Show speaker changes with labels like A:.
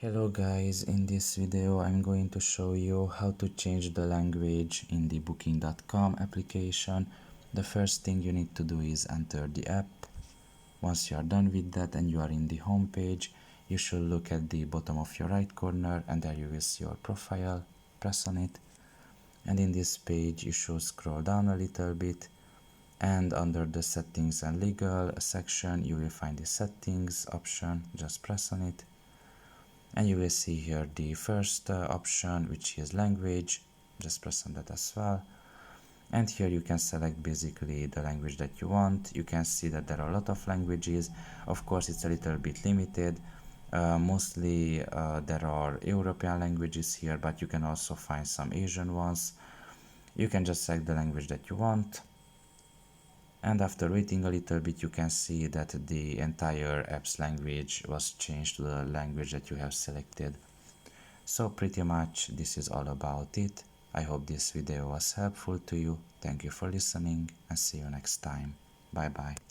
A: Hello guys, in this video I'm going to show you how to change the language in the booking.com application. The first thing you need to do is enter the app. Once you are done with that and you are in the home page, you should look at the bottom of your right corner and there you will see your profile. Press on it, and in this page you should scroll down a little bit, and under the settings and legal section you will find the settings option. Just press on it and you will see here the first option, which is language. Just press on that as well, and here you can select basically the language that you want. You can see that there are a lot of languages. Of course it's a little bit limited. Mostly there are European languages here, but you can also find some Asian ones. You can just select the language that you want, and after waiting a little bit you can see that the entire app's language was changed to the language that you have selected. So pretty much this is all about it. I hope this video was helpful to you. Thank you for listening and see you next time. Bye bye.